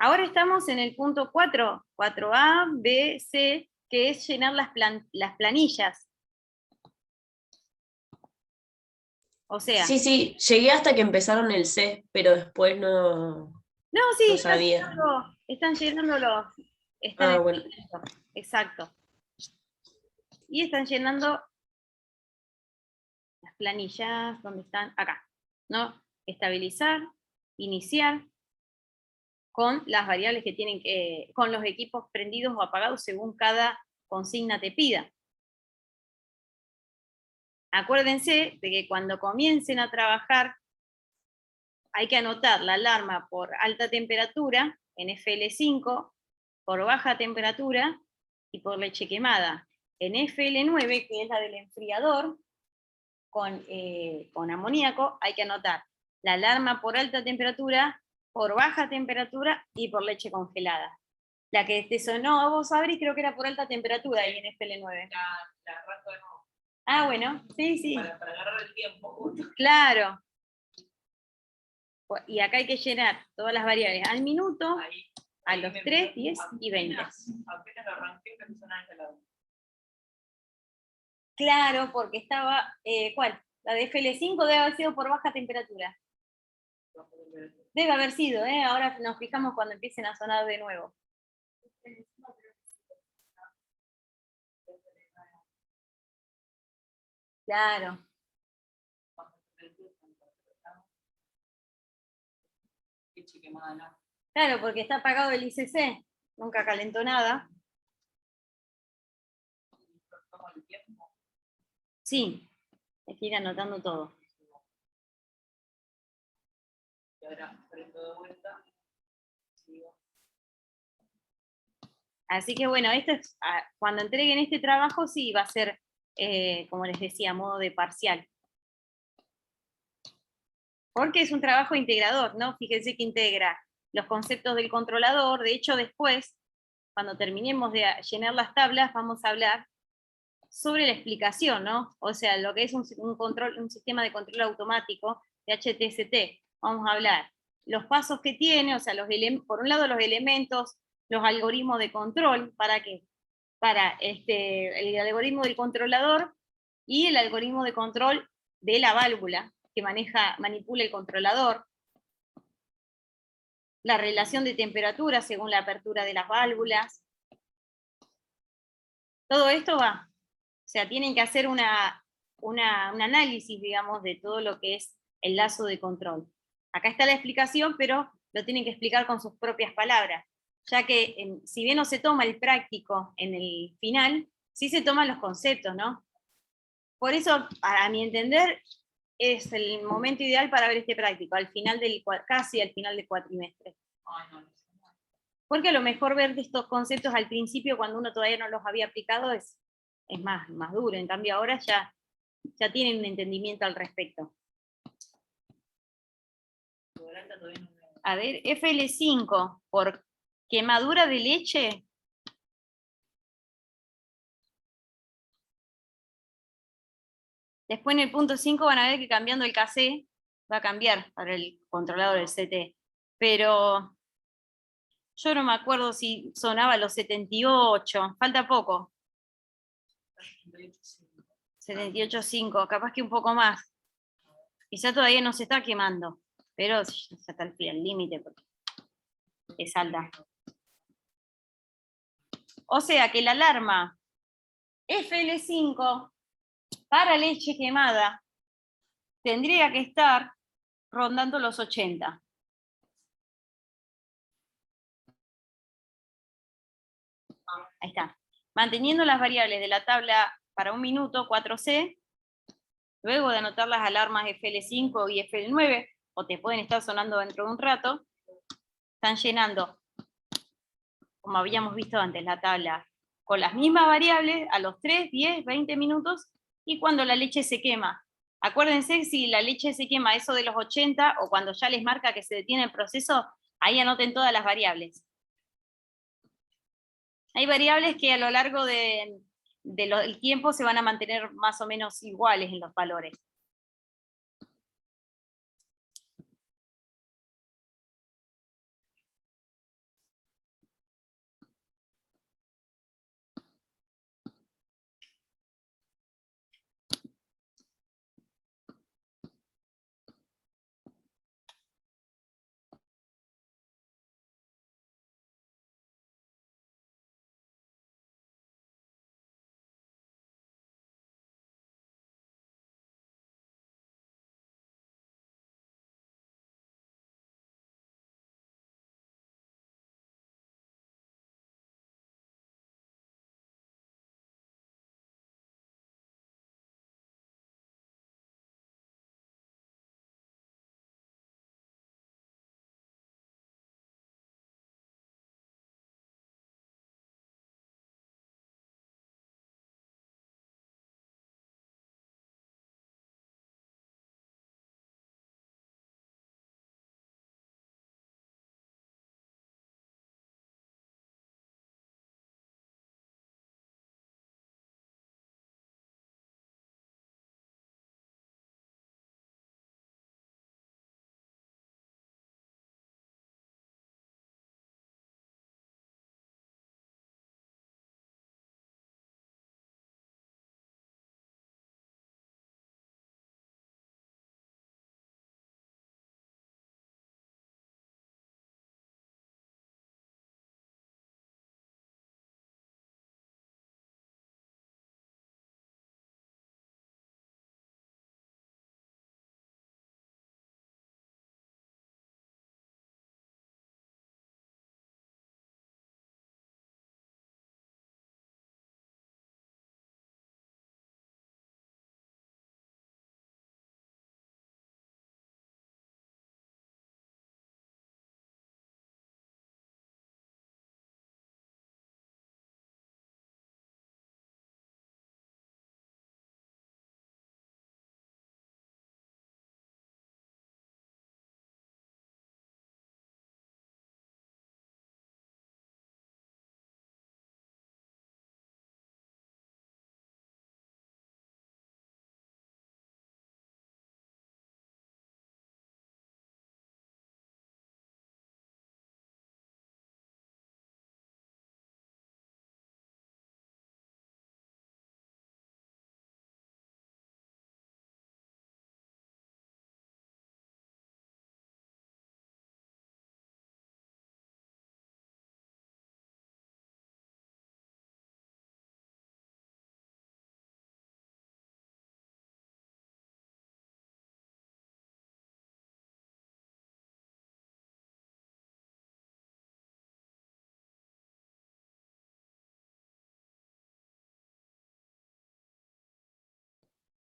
Ahora estamos en el punto 4, 4A, B, C, que es llenar las planillas. O sea, Sí, llegué hasta que empezaron el C, pero después no, no, sí, no sabía. están llenando están Ah, en bueno. esto, exacto. Y están llenando las planillas, ¿dónde están? Acá, ¿no? Estabilizar, iniciar, con las variables que tienen que, con los equipos prendidos o apagados según cada consigna te pida. Acuérdense de que cuando comiencen a trabajar hay que anotar la alarma por alta temperatura en FL5, por baja temperatura y por leche quemada. En FL9, que es la del enfriador, con amoníaco, hay que anotar la alarma por alta temperatura, por baja temperatura y por leche congelada. La que te sonó a vos, Abri, creo que era por alta temperatura ahí en FL9. La arranco de nuevo. Ah, bueno, sí. Para agarrar el tiempo. Claro. Y acá hay que llenar todas las variables al minuto, Ahí a los 3, 10 y 20. Apenas lo arranqué, me empezó a lado. Claro, porque estaba, ¿cuál? La de FL5 debe haber sido por baja temperatura. Debe haber sido, ahora nos fijamos cuando empiecen a sonar de nuevo. Claro. Claro, porque está apagado el ICC, nunca calentó nada. Sí, hay que ir anotando todo. Y ahora prendo de vuelta. Así que bueno, esto es, cuando entreguen este trabajo sí va a ser, como les decía, modo de parcial. Porque es un trabajo integrador, ¿no? Fíjense que integra los conceptos del controlador. De hecho, después, cuando terminemos de llenar las tablas, vamos a hablar sobre la explicación, ¿no? O sea, lo que es un sistema de control automático de HTST. Vamos a hablar los pasos que tiene, o sea, por un lado los elementos, los algoritmos de control, ¿para qué? Para el algoritmo del controlador y el algoritmo de control de la válvula que manipula el controlador, la relación de temperatura según la apertura de las válvulas. Todo esto va. O sea, tienen que hacer un análisis, digamos, de todo lo que es el lazo de control. Acá está la explicación, pero lo tienen que explicar con sus propias palabras, ya que si bien no se toma el práctico en el final, sí se toman los conceptos, ¿no? Por eso, a mi entender, es el momento ideal para ver este práctico, casi al final del cuatrimestre. Porque a lo mejor ver estos conceptos al principio, cuando uno todavía no los había aplicado, es más duro. En cambio, ahora ya tienen un entendimiento al respecto. A ver, FL5, por quemadura de leche. Después en el punto 5 van a ver que cambiando el KC va a cambiar para el controlador del CT. Pero yo no me acuerdo si sonaba los 78, falta poco. 78.5, capaz que un poco más. Quizá todavía no se está quemando, pero ya está el límite porque es alta. O sea que la alarma FL5 para leche quemada tendría que estar rondando los 80. Ahí está. Manteniendo las variables de la tabla para un minuto, 4C, luego de anotar las alarmas FL5 y FL9, o te pueden estar sonando dentro de un rato, están llenando, como habíamos visto antes, la tabla con las mismas variables a los 3, 10, 20 minutos y cuando la leche se quema. Acuérdense, si la leche se quema eso de los 80 o cuando ya les marca que se detiene el proceso, ahí anoten todas las variables. Hay variables que a lo largo del tiempo se van a mantener más o menos iguales en los valores.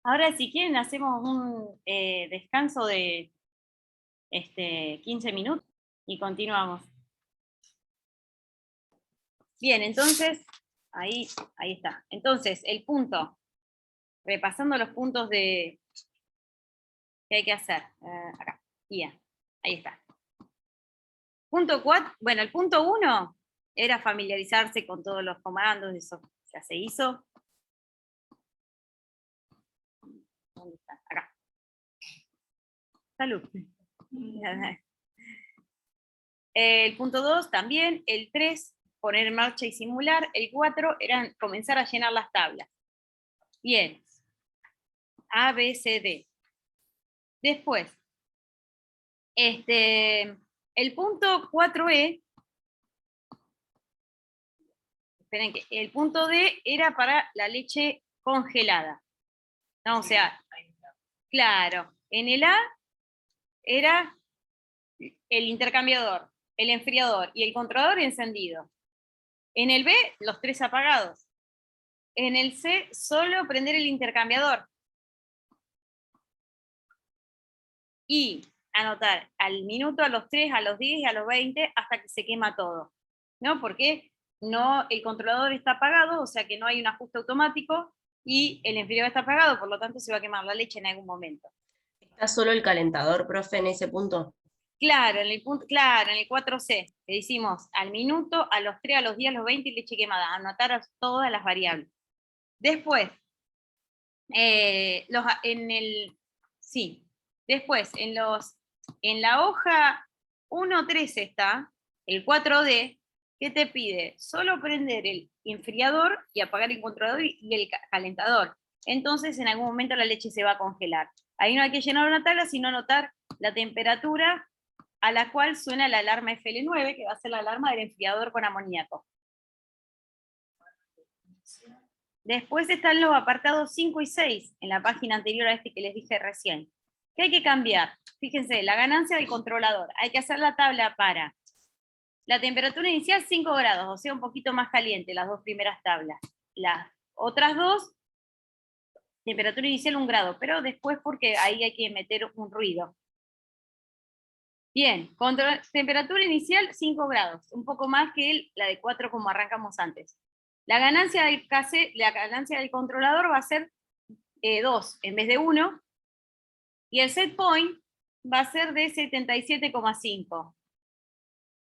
Ahora, si quieren, hacemos un descanso de 15 minutos y continuamos. Bien, entonces, ahí está. Entonces, el punto, repasando los puntos que hay que hacer. Acá, guía, ahí está. Punto 4, bueno, el punto 1 era familiarizarse con todos los comandos, eso ya se hizo. ¿Dónde está? Acá. Salud. El punto 2 también, el 3, poner en marcha y simular, el 4 era comenzar a llenar las tablas. Bien, A, B, C, D. Después, el punto 4E, esperen que el punto D era para la leche congelada. No, o sea, claro, en el A era el intercambiador, el enfriador y el controlador encendido. En el B, los 3 apagados. En el C, solo prender el intercambiador. Y anotar al minuto, a los 3, a los 10 y a los 20 hasta que se quema todo. ¿No? Porque no, el controlador está apagado, o sea que no hay un ajuste automático, y el enfriador está apagado, por lo tanto se va a quemar la leche en algún momento. ¿Está solo el calentador, profe, en ese punto? Claro, en el 4C, que decimos al minuto, a los 3, a los 10, a los 20 y leche quemada. Anotar todas las variables. Después, después en la hoja 1.3 está, el 4D, que te pide solo prender el enfriador y apagar el controlador y el calentador. Entonces en algún momento la leche se va a congelar. Ahí no hay que llenar una tabla, sino anotar la temperatura a la cual suena la alarma FL9, que va a ser la alarma del enfriador con amoníaco. Después están los apartados 5 y 6, en la página anterior a este que les dije recién. ¿Qué hay que cambiar? Fíjense, la ganancia del controlador. Hay que hacer la tabla para la temperatura inicial 5 grados, o sea, un poquito más caliente, las dos primeras tablas. Las otras dos, temperatura inicial 1 grado, pero después porque ahí hay que meter un ruido. Bien, temperatura inicial 5 grados, un poco más que la de 4 como arrancamos antes. La ganancia del controlador va a ser 2 en vez de 1, y el set point va a ser de 77,5.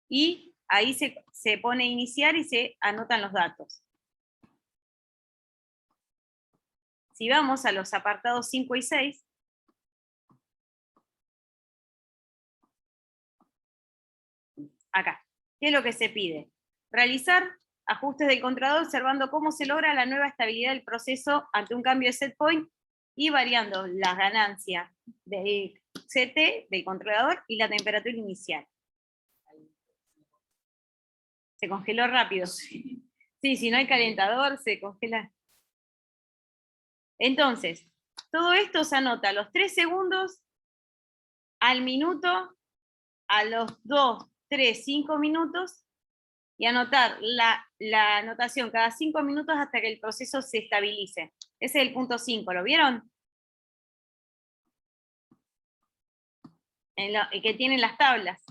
Y ahí se pone iniciar y se anotan los datos. Si vamos a los apartados 5 y 6, acá, ¿qué es lo que se pide? Realizar ajustes del controlador observando cómo se logra la nueva estabilidad del proceso ante un cambio de set point y variando las ganancias del CT del controlador y la temperatura inicial. Se congeló rápido. Sí, si no hay calentador, se congela. Entonces, todo esto se anota a los 3 segundos, al minuto, a los 2, 3, 5 minutos, y anotar la anotación cada 5 minutos hasta que el proceso se estabilice. Ese es el punto 5, ¿lo vieron? Que tienen las tablas.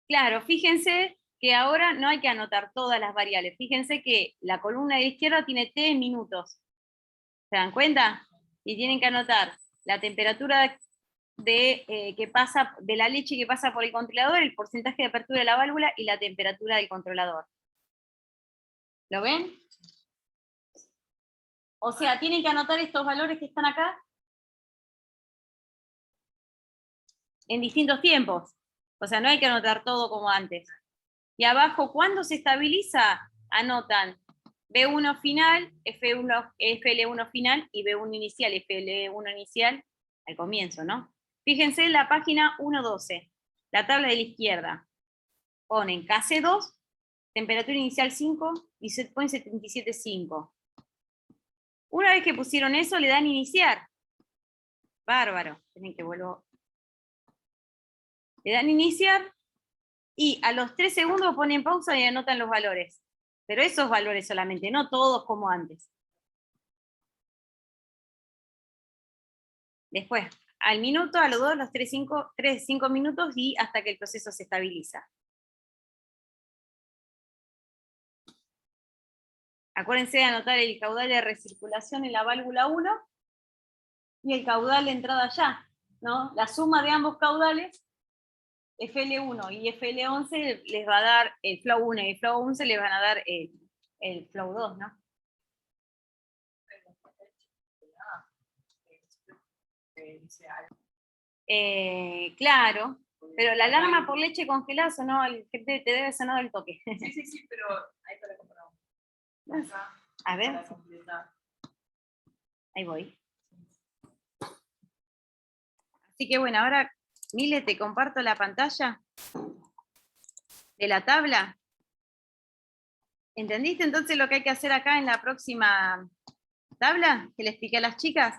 Claro, fíjense que ahora no hay que anotar todas las variables. Fíjense que la columna de la izquierda tiene T en minutos. ¿Se dan cuenta? Y tienen que anotar la temperatura que pasa, de la leche que pasa por el controlador, el porcentaje de apertura de la válvula y la temperatura del controlador. ¿Lo ven? O sea, tienen que anotar estos valores que están acá en distintos tiempos. O sea, no hay que anotar todo como antes. Y abajo, cuando se estabiliza, anotan B1 final, FL1 final y B1 inicial, FL1 inicial al comienzo, ¿no? Fíjense en la página 1.12, la tabla de la izquierda. Ponen KC2, temperatura inicial 5 y set point 77,5. Una vez que pusieron eso, le dan iniciar. Bárbaro. Tienen que vuelvo. Le dan iniciar Y a los 3 segundos ponen pausa y anotan los valores. Pero esos valores solamente, no todos como antes. Después, al minuto, a los 2, los 5 minutos y hasta que el proceso se estabiliza. Acuérdense de anotar el caudal de recirculación en la válvula 1 y el caudal de entrada ya, ¿no? La suma de ambos caudales, FL1 y FL11, les va a dar el flow 1 y el flow 11 les van a dar el flow 2, ¿no? Claro, pero la alarma por leche congelada sonó, te debe sonar al toque. Sí, pero ahí te la compramos. A ver, Para completar. ahí voy. Así que bueno, ahora, Mile, te comparto la pantalla de la tabla. ¿Entendiste entonces lo que hay que hacer acá en la próxima tabla que le expliqué a las chicas?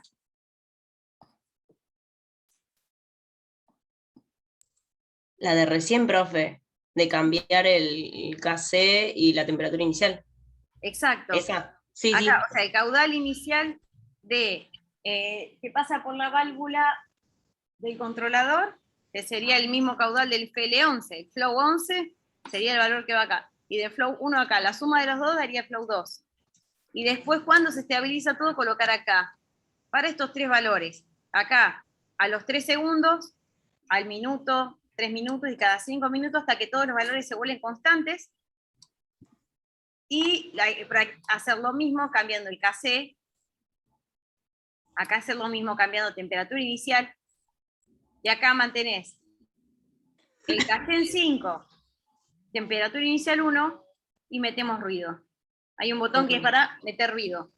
La de recién, profe, de cambiar el KC y la temperatura inicial. Exacto. Esa, sí, sí. Acá, o sea, el caudal inicial que pasa por la válvula del controlador, que sería el mismo caudal del FL11. El flow 11 sería el valor que va acá. Y de flow 1 acá. La suma de los dos daría flow 2. Y después, cuando se estabiliza todo, colocar acá. Para estos 3 valores. Acá, a los 3 segundos, al minuto, 3 minutos y cada 5 minutos hasta que todos los valores se vuelven constantes. Y para hacer lo mismo cambiando el KC. Acá hacer lo mismo cambiando temperatura inicial. Y acá mantenés el KC en 5, temperatura inicial 1, y metemos ruido. Hay un botón que es para meter ruido.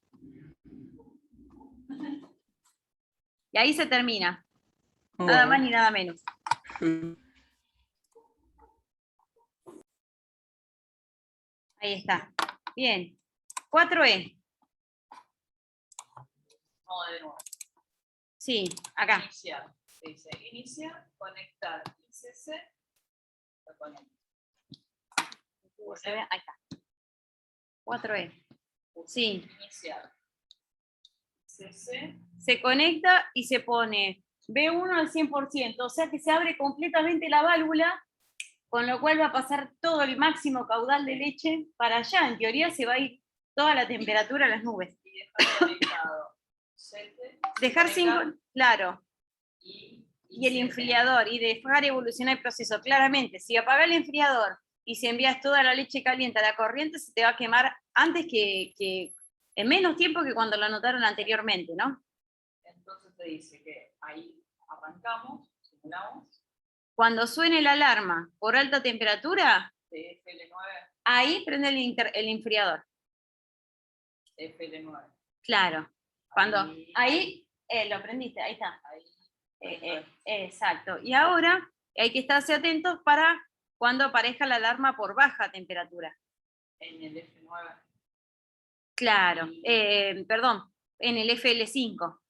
Y ahí se termina. Nada más ni nada menos. Ahí está. Bien. 4E. Vamos de nuevo. Sí, acá. Iniciar. Dice iniciar, conectar ICC. Lo conecto. Ahí está. 4E. Sí. Iniciar. CC. Se conecta y se pone B1 al 100%. O sea que se abre completamente la válvula, con lo cual va a pasar todo el máximo caudal de leche para allá. En teoría se va a ir toda la temperatura a las nubes. Y dejar conectado. Dejar sin, claro. Y Y el enfriador, y dejar evolucionar el proceso. Claramente, si apagas el enfriador y si envías toda la leche caliente a la corriente, se te va a quemar antes que en menos tiempo que cuando lo anotaron anteriormente, ¿no? Entonces te dice que ahí arrancamos, simulamos. Cuando suene la alarma por alta temperatura, FL9. ahí prende el enfriador. FL9. Claro. Cuando ahí lo prendiste, ahí está. Ahí. Exacto. Y ahora hay que estarse atentos para cuando aparezca la alarma por baja temperatura. En el F9. Claro. Perdón, en el FL5.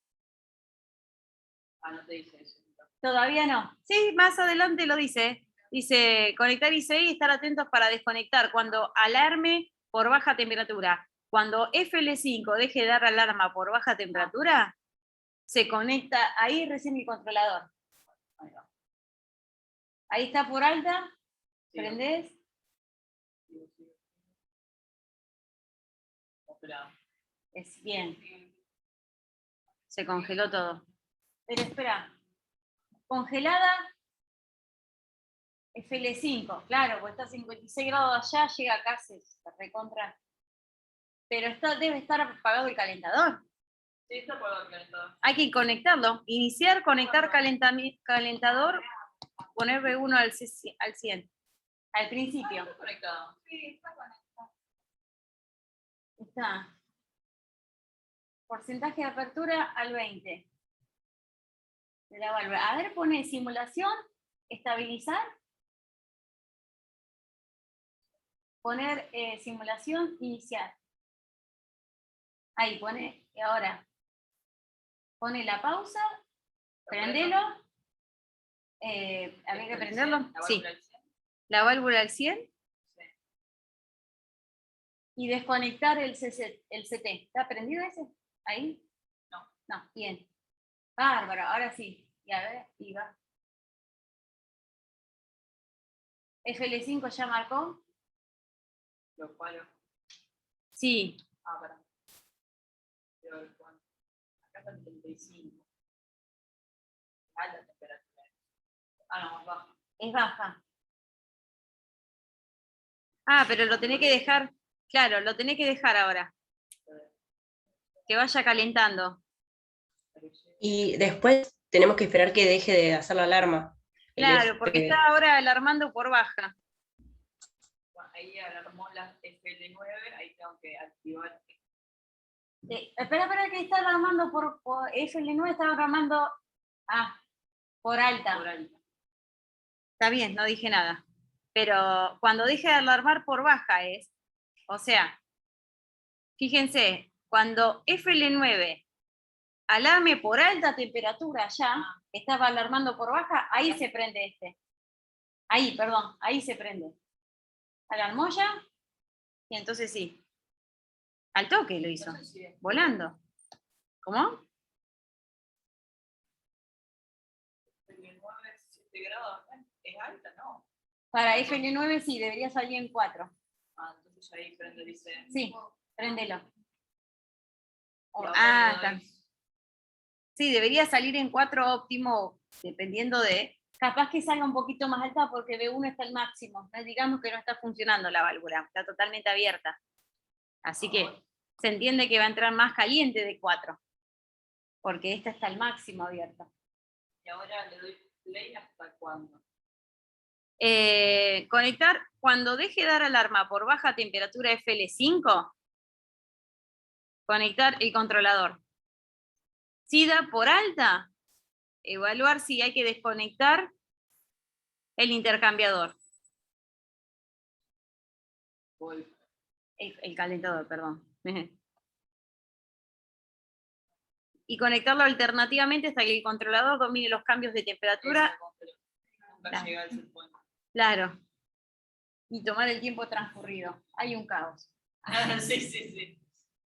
Ah, no te dice eso. Todavía no. Sí, más adelante lo dice. Dice conectar ICE y estar atentos para desconectar cuando alarme por baja temperatura. Cuando FL5 deje de dar alarma por baja temperatura, se conecta ahí recién el controlador. Ahí está por alta. ¿Prendés? Es bien. Se congeló todo. Pero espera. Congelada FL5, claro, porque está a 56 grados allá, llega acá, se recontra. Pero debe estar apagado el calentador. Sí, está apagado el calentador. Hay que conectarlo. Iniciar, conectar calentador, poner B1 al 100. Al principio. Está conectado. Sí, está conectado. Está. Porcentaje de apertura al 20. De la válvula. A ver, pone simulación, estabilizar. Poner simulación, iniciar. Ahí pone, y ahora pone la pausa, prendelo. ¿Habría que prenderlo? Sí. la válvula al 100 Sí. y desconectar el CT. ¿Está prendido ese? ¿Ahí? No. No, bien. Bárbaro, ahora sí. Y a ver, y va. FL5 ya marcó. Los palos. Sí. Para. Quiero ver cuánto. Acá está en 35. Alta temperatura. No, más baja. Es baja. Ah, pero lo tenés que dejar, claro, lo tenés que dejar ahora. Que vaya calentando. Y después tenemos que esperar que deje de hacer la alarma. Claro, porque está ahora alarmando por baja. Bueno, ahí alarmó la FL9, ahí tengo que activar. Espera, que está alarmando por FL9, está alarmando por alta. Por alta. Está bien, no dije nada. Pero cuando deje de alarmar por baja es, o sea, fíjense, cuando FL9 alarme por alta temperatura ya, estaba alarmando por baja, ahí se prende este. Ahí, perdón, ahí se prende. Alarmó ya, y entonces sí. Al toque lo hizo, volando. ¿Cómo? FL9, 7 grados, ¿es alta? No. Para FL9 sí, debería salir en 4. Entonces ahí prende, dice. Sí, préndelo. Está. Sí, debería salir en 4 óptimo, dependiendo de... Capaz que salga un poquito más alta porque B1 está al máximo. No digamos que no está funcionando la válvula, está totalmente abierta. Así que se entiende que va a entrar más caliente de 4, porque esta está al máximo abierta. Y ahora le doy play hasta cuándo. Conectar, cuando deje de dar alarma por baja temperatura FL5, conectar el controlador. Si da por alta, evaluar si hay que desconectar el intercambiador. El calentador, perdón. Y conectarlo alternativamente hasta que el controlador domine los cambios de temperatura. Nunca llega al set point. Claro. Y tomar el tiempo transcurrido. Hay un caos. Sí.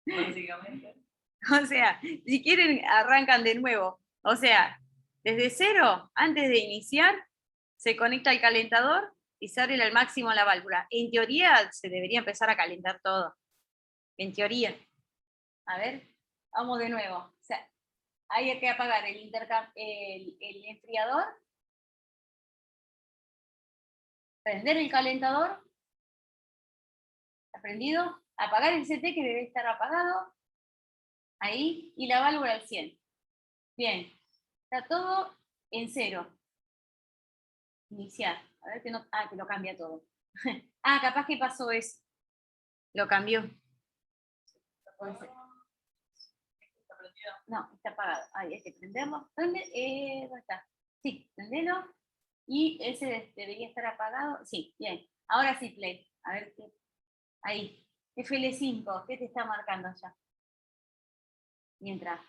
Básicamente. O sea, si quieren, arrancan de nuevo. O sea, desde cero, antes de iniciar, se conecta al calentador y se abre al máximo la válvula. En teoría, se debería empezar a calentar todo. En teoría. A ver, vamos de nuevo. O sea, hay que apagar el enfriador, prender el calentador, ¿está prendido? Apagar el CT que debe estar apagado, ahí, y la válvula al 100. Bien, está todo en 0. Iniciar, a ver que no, que lo cambia todo. Capaz que pasó eso, lo cambió. No, está apagado. Ahí hay que prenderlo. ¿Dónde está? Sí, prendelo. Y ese debería estar apagado. Sí, bien. Ahora sí, play. A ver qué. Ahí. FL5, ¿qué te está marcando allá? Mientras.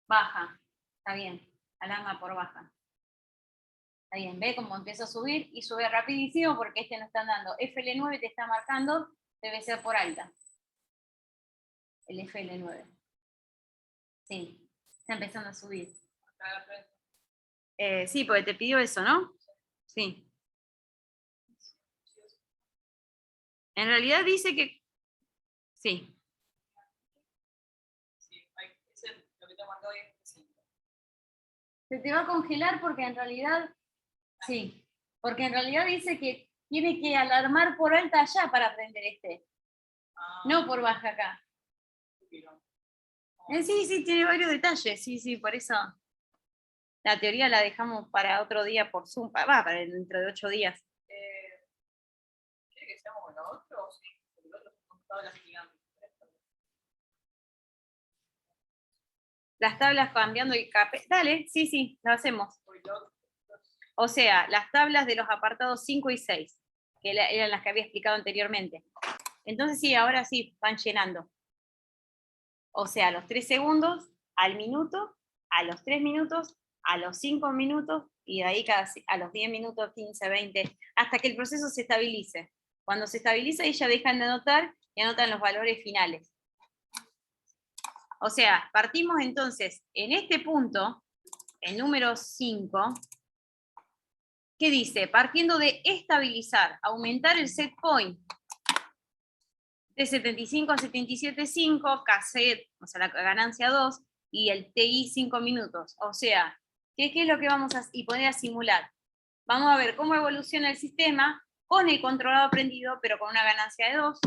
Baja. Está bien. Alarma por baja. Está bien. ¿Ve cómo empieza a subir? Y sube rapidísimo porque este no está dando. FL9 te está marcando. Debe ser por alta. El FL9. Sí. Está empezando a subir. Sí, porque te pidió eso, ¿no? Sí. En realidad dice que... Sí. Lo que te mandó hoy es 5. Se te va a congelar porque en realidad... Sí. Porque en realidad dice que tiene que alarmar por alta allá para prender este. No por baja acá. Sí, tiene varios detalles. Sí, por eso. La teoría la dejamos para otro día por Zoom. Para dentro de 8 días. ¿Quiere que seamos con lo otro? Sí, porque el otro son tablas gigantes. Las tablas cambiando el capé. Dale, sí, lo hacemos. O sea, las tablas de los apartados 5 y 6, que eran las que había explicado anteriormente. Entonces sí, ahora sí, van llenando. O sea, a los 3 segundos, al minuto, a los 3 minutos, a los 5 minutos y de ahí a los 10 minutos, 15, 20, hasta que el proceso se estabilice. Cuando se estabiliza, ahí ya dejan de anotar y anotan los valores finales. O sea, partimos entonces, en este punto, el número 5, ¿qué dice? Partiendo de estabilizar, aumentar el set point de 75 a 77.5, cassette, o sea, la ganancia 2, y el TI 5 minutos. O sea, ¿qué es lo que vamos a y poner a simular? Vamos a ver cómo evoluciona el sistema con el controlado prendido, pero con una ganancia de 2,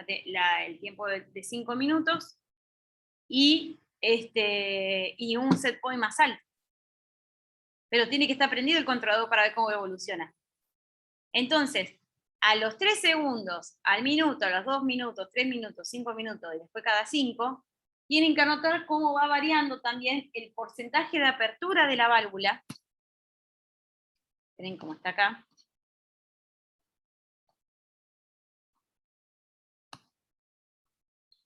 el tiempo de 5 minutos, y un set point más alto. Pero tiene que estar prendido el controlador para ver cómo evoluciona. Entonces, a los 3 segundos, al minuto, a los 2 minutos, 3 minutos, 5 minutos, y después cada 5, tienen que anotar cómo va variando también el porcentaje de apertura de la válvula. Miren cómo está acá.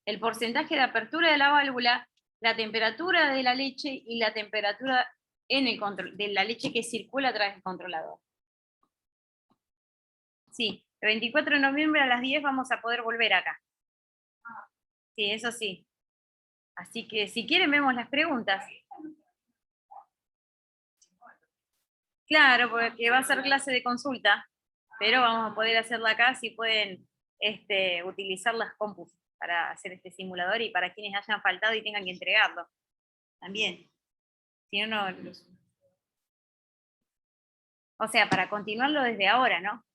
El porcentaje de apertura de la válvula, la temperatura de la leche y la temperatura de la leche que circula a través del controlador. Sí, el 24 de noviembre a las 10 vamos a poder volver acá. Sí, eso sí. Así que si quieren vemos las preguntas. Claro, porque va a ser clase de consulta, pero vamos a poder hacerla acá si pueden utilizar las compus para hacer este simulador y para quienes hayan faltado y tengan que entregarlo. También. Si no, o sea, para continuarlo desde ahora, ¿no?